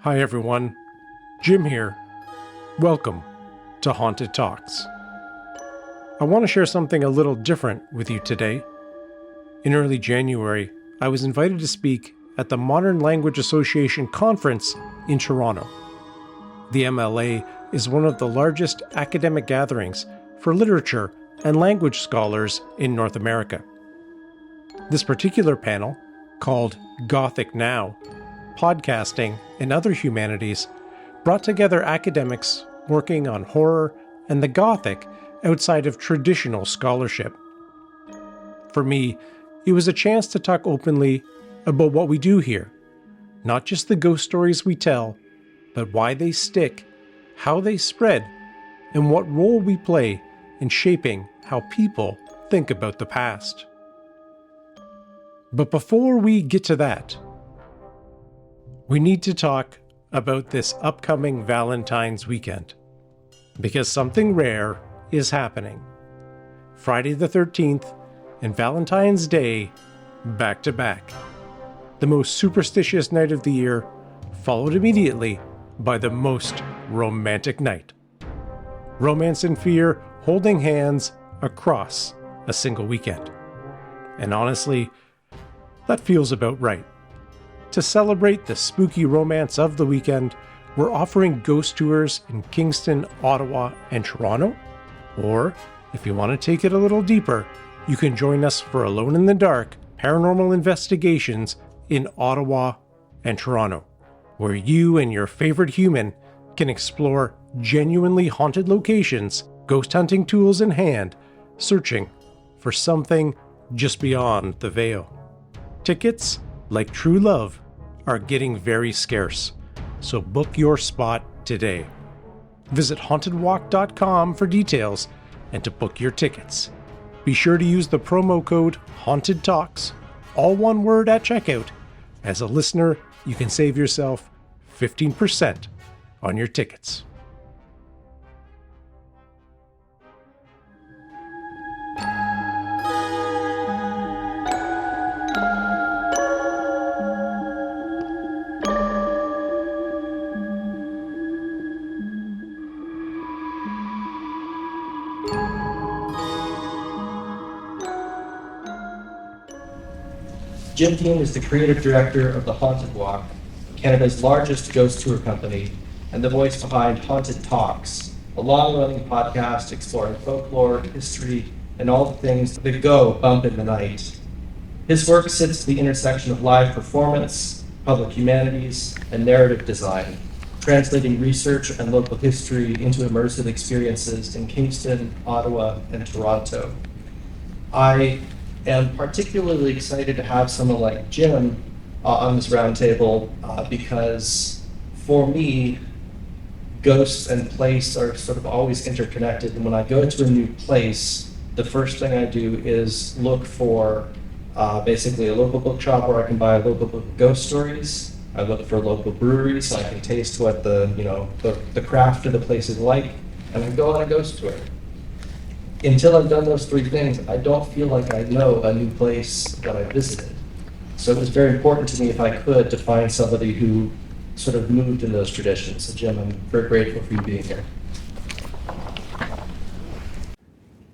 Hi everyone, Jim here. Welcome to Haunted Talks. I want to share something a little different with you today. In early January, I was invited to speak at the Modern Language Association conference in Toronto. The MLA is one of the largest academic gatherings for literature and language scholars in North America. This particular panel, called Gothic Now, Podcasting and Other Humanities, brought together academics working on horror and the Gothic outside of traditional scholarship. For me, it was a chance to talk openly about what we do here, not just the ghost stories we tell, but why they stick, how they spread, and what role we play in shaping how people think about the past. But before we get to that, we need to talk about this upcoming Valentine's weekend, because something rare is happening. Friday the 13th and Valentine's Day back to back. The most superstitious night of the year, followed immediately by the most romantic night. Romance and fear holding hands across a single weekend. And honestly, that feels about right. To celebrate the spooky romance of the weekend, we're offering ghost tours in Kingston, Ottawa, and Toronto. Or, if you want to take it a little deeper, you can join us for Alone in the Dark paranormal investigations in Ottawa and Toronto, where you and your favorite human can explore genuinely haunted locations, ghost hunting tools in hand, searching for something just beyond the veil. Tickets, like true love, are getting very scarce, so book your spot today. Visit hauntedwalk.com for details and to book your tickets. Be sure to use the promo code HauntedTalks, all one word at checkout. As a listener, you can save yourself 15% on your tickets. Jim Dean is the creative director of the Haunted Walk, Canada's largest ghost tour company, and the voice behind Haunted Talks, a long-running podcast exploring folklore, history, and all the things that go bump in the night. His work sits at the intersection of live performance, public humanities, and narrative design, translating research and local history into immersive experiences in Kingston, Ottawa, and Toronto. I am particularly excited to have someone like Jim on this roundtable because for me, ghosts and place are sort of always interconnected. And when I go to a new place, the first thing I do is look for basically a local bookshop where I can buy a local book of ghost stories. I look for local breweries so I can taste what the craft of the place is like, and I go on a ghost tour. Until I've done those three things, I don't feel like I know a new place that I visited. So it was very important to me, if I could, to find somebody who sort of moved in those traditions. So Jim, I'm very grateful for you being here.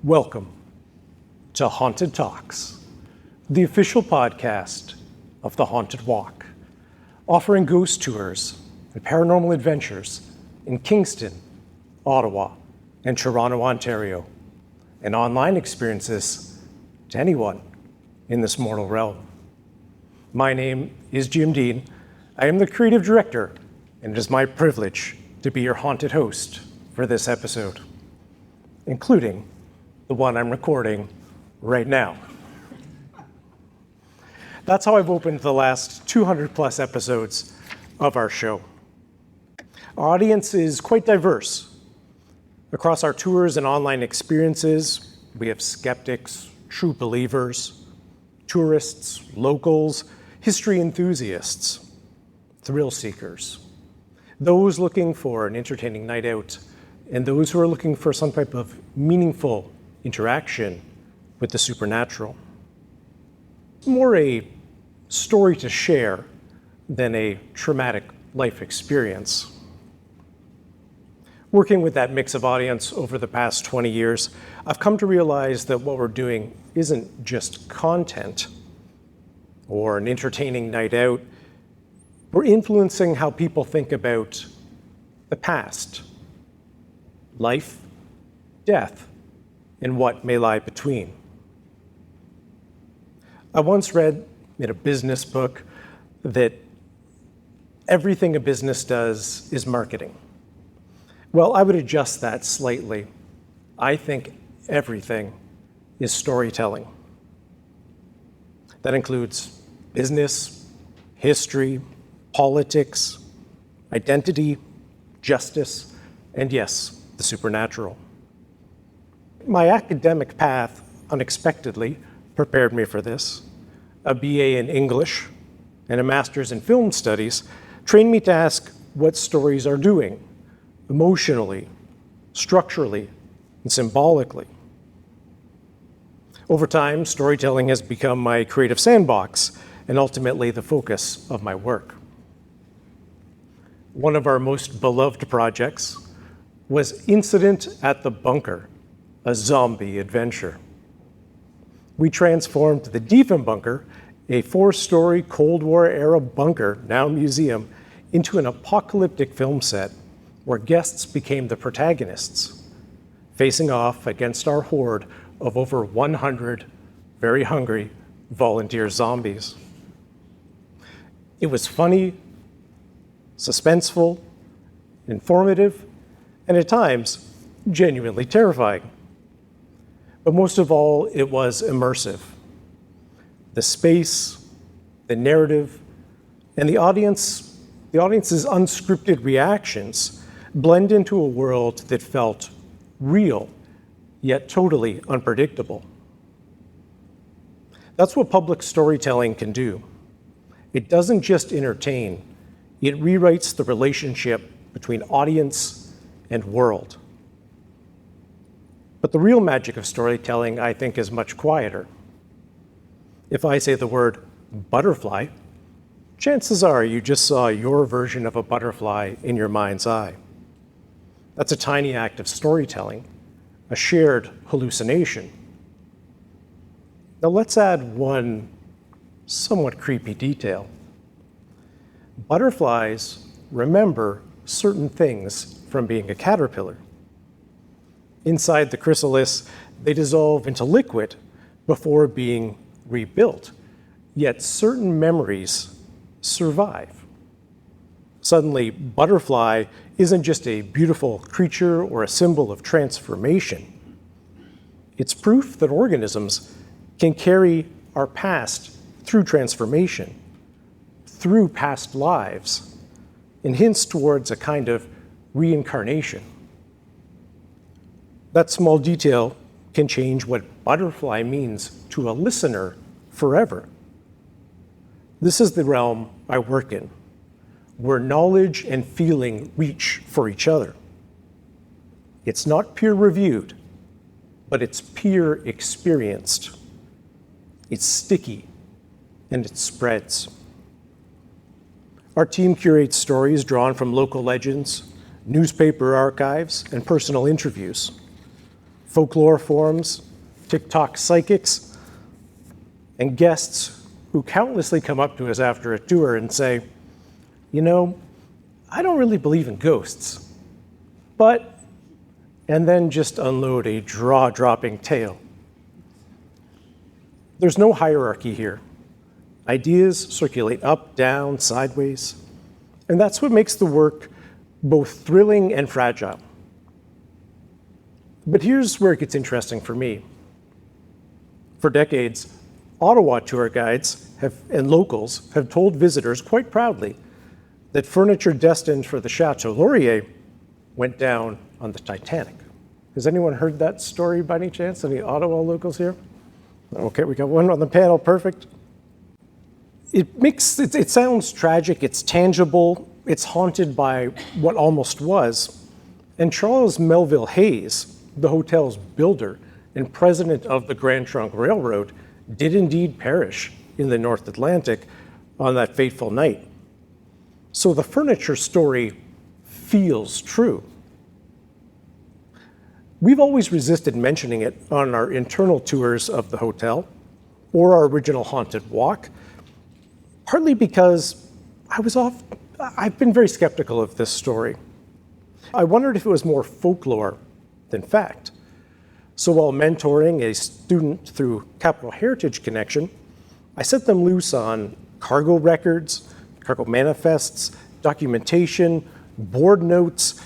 Welcome to Haunted Talks, the official podcast of the Haunted Walk, offering ghost tours and paranormal adventures in Kingston, Ottawa, and Toronto, Ontario, and online experiences to anyone in this mortal realm. My name is Jim Dean. I am the creative director, and it is my privilege to be your haunted host for this episode, including the one I'm recording right now. That's how I've opened the last 200 plus episodes of our show. Our audience is quite diverse. Across our tours and online experiences, we have skeptics, true believers, tourists, locals, history enthusiasts, thrill seekers, those looking for an entertaining night out, and those who are looking for some type of meaningful interaction with the supernatural. More a story to share than a traumatic life experience. Working with that mix of audience over the past 20 years, I've come to realize that what we're doing isn't just content or an entertaining night out. We're influencing how people think about the past, life, death, and what may lie between. I once read in a business book that everything a business does is marketing. Well, I would adjust that slightly. I think everything is storytelling. That includes business, history, politics, identity, justice, and yes, the supernatural. My academic path unexpectedly prepared me for this. A BA in English and a master's in film studies trained me to ask what stories are doing, emotionally, structurally, and symbolically. Over time, storytelling has become my creative sandbox and ultimately the focus of my work. One of our most beloved projects was Incident at the Bunker, a zombie adventure. We transformed the Diefenbunker, a 4-story Cold War-era bunker, now museum, into an apocalyptic film set where guests became the protagonists, facing off against our horde of over 100 very hungry volunteer zombies. It was funny, suspenseful, informative, and at times genuinely terrifying. But most of all, it was immersive. The space, the narrative, and the audience's unscripted reactions blend into a world that felt real, yet totally unpredictable. That's what public storytelling can do. It doesn't just entertain, it rewrites the relationship between audience and world. But the real magic of storytelling, I think, is much quieter. If I say the word butterfly, chances are you just saw your version of a butterfly in your mind's eye. That's a tiny act of storytelling, a shared hallucination. Now let's add one somewhat creepy detail. Butterflies remember certain things from being a caterpillar. Inside the chrysalis, they dissolve into liquid before being rebuilt, yet certain memories survive. Suddenly, butterfly isn't just a beautiful creature or a symbol of transformation. It's proof that organisms can carry our past through transformation, through past lives, and hints towards a kind of reincarnation. That small detail can change what butterfly means to a listener forever. This is the realm I work in, where knowledge and feeling reach for each other. It's not peer-reviewed, but it's peer-experienced. It's sticky, and it spreads. Our team curates stories drawn from local legends, newspaper archives, and personal interviews. Folklore forums, TikTok psychics, and guests who countlessly come up to us after a tour and say, you know, I don't really believe in ghosts, but, and then just unload a jaw-dropping tale. There's no hierarchy here. Ideas circulate up, down, sideways, and that's what makes the work both thrilling and fragile. But here's where it gets interesting for me. For decades, Ottawa tour guides and locals have told visitors quite proudly that furniture destined for the Chateau Laurier went down on the Titanic. Has anyone heard that story by any chance? Any Ottawa locals here? Okay, we got one on the panel, perfect. It sounds tragic, it's tangible, it's haunted by what almost was. And Charles Melville Hayes, the hotel's builder and president of the Grand Trunk Railroad, did indeed perish in the North Atlantic on that fateful night. So the furniture story feels true. We've always resisted mentioning it on our internal tours of the hotel or our original haunted walk, partly because I've been very skeptical of this story. I wondered if it was more folklore than fact. So while mentoring a student through Capital Heritage Connection, I set them loose on cargo records, cargo manifests, documentation, board notes,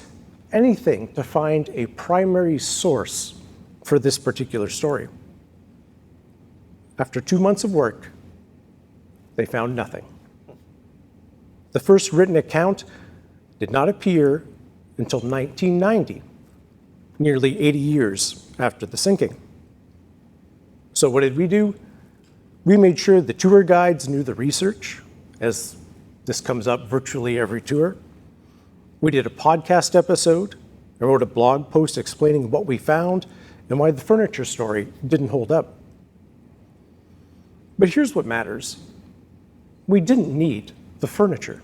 anything to find a primary source for this particular story. After 2 months of work, they found nothing. The first written account did not appear until 1990, nearly 80 years after the sinking. So what did we do? We made sure the tour guides knew the research, as this comes up virtually every tour. We did a podcast episode and wrote a blog post explaining what we found and why the furniture story didn't hold up. But here's what matters. We didn't need the furniture.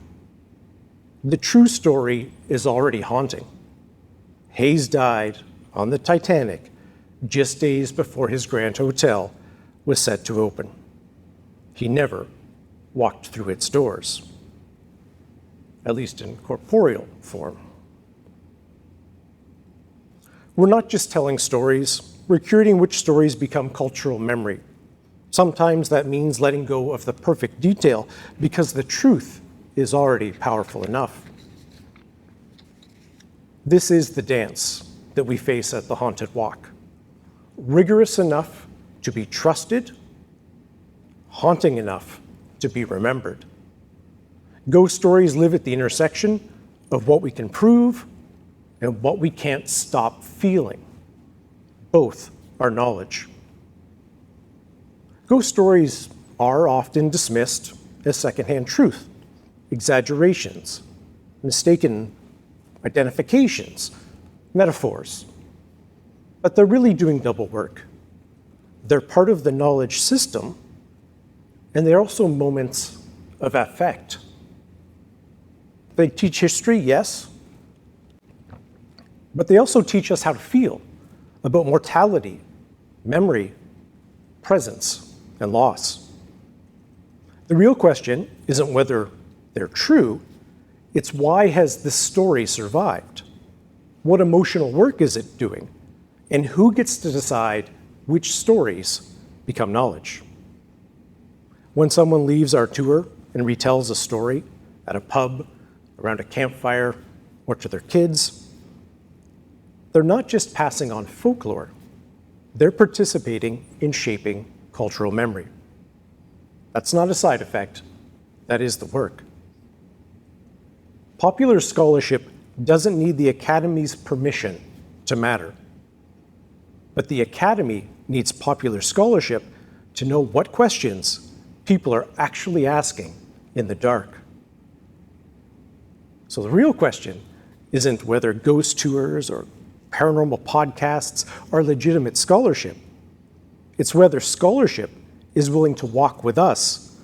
The true story is already haunting. Hayes died on the Titanic just days before his Grand Hotel was set to open. He never walked through its doors, at least in corporeal form. We're not just telling stories, we're curating which stories become cultural memory. Sometimes that means letting go of the perfect detail because the truth is already powerful enough. This is the dance that we face at the Haunted Walk. Rigorous enough to be trusted, haunting enough to be remembered. Ghost stories live at the intersection of what we can prove and what we can't stop feeling. Both are knowledge. Ghost stories are often dismissed as secondhand truth, exaggerations, mistaken identifications, metaphors. But they're really doing double work. They're part of the knowledge system, and they're also moments of affect. They teach history, yes, but they also teach us how to feel about mortality, memory, presence, and loss. The real question isn't whether they're true, it's why has this story survived? What emotional work is it doing? And who gets to decide which stories become knowledge? When someone leaves our tour and retells a story at a pub, around a campfire, or to their kids, they're not just passing on folklore, they're participating in shaping cultural memory. That's not a side effect, that is the work. Popular scholarship doesn't need the Academy's permission to matter. But the Academy needs popular scholarship to know what questions people are actually asking in the dark. So the real question isn't whether ghost tours or paranormal podcasts are legitimate scholarship. It's whether scholarship is willing to walk with us,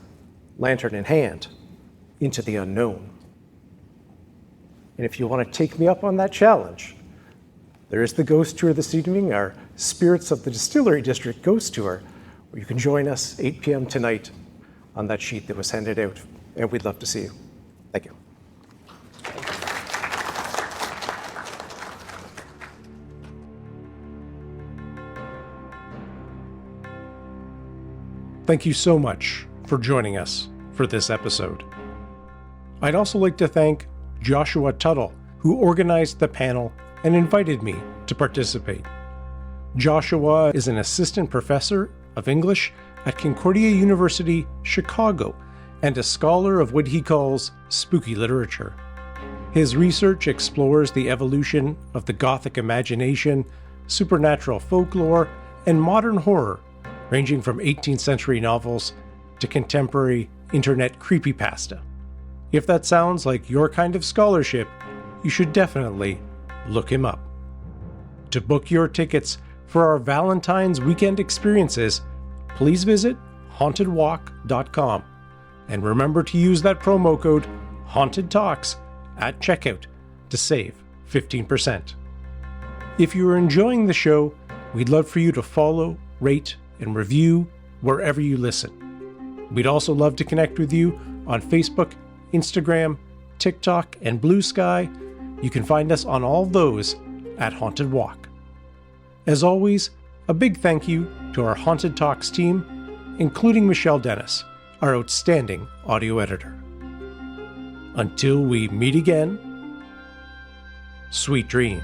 lantern in hand, into the unknown. And if you want to take me up on that challenge, there is the ghost tour this evening, our Spirits of the Distillery District ghost tour, where you can join us 8 p.m. tonight on that sheet that was handed out, and we'd love to see you. Thank you. Thank you so much for joining us for this episode. I'd also like to thank Joshua Tuttle, who organized the panel and invited me to participate. Joshua is an assistant professor of English at Concordia University, Chicago, and a scholar of what he calls spooky literature. His research explores the evolution of the Gothic imagination, supernatural folklore, and modern horror, ranging from 18th century novels to contemporary internet creepypasta. If that sounds like your kind of scholarship, you should definitely look him up. To book your tickets for our Valentine's weekend experiences, please visit hauntedwalk.com and remember to use that promo code Haunted Talks at checkout to save 15%. If you are enjoying the show, we'd love for you to follow, rate, and review wherever you listen. We'd also love to connect with you on Facebook, Instagram, TikTok, and Blue Sky. You can find us on all those at Haunted Walk. As always, a big thank you to our Haunted Talks team, including Michelle Dennis, our outstanding audio editor. Until we meet again, sweet dreams.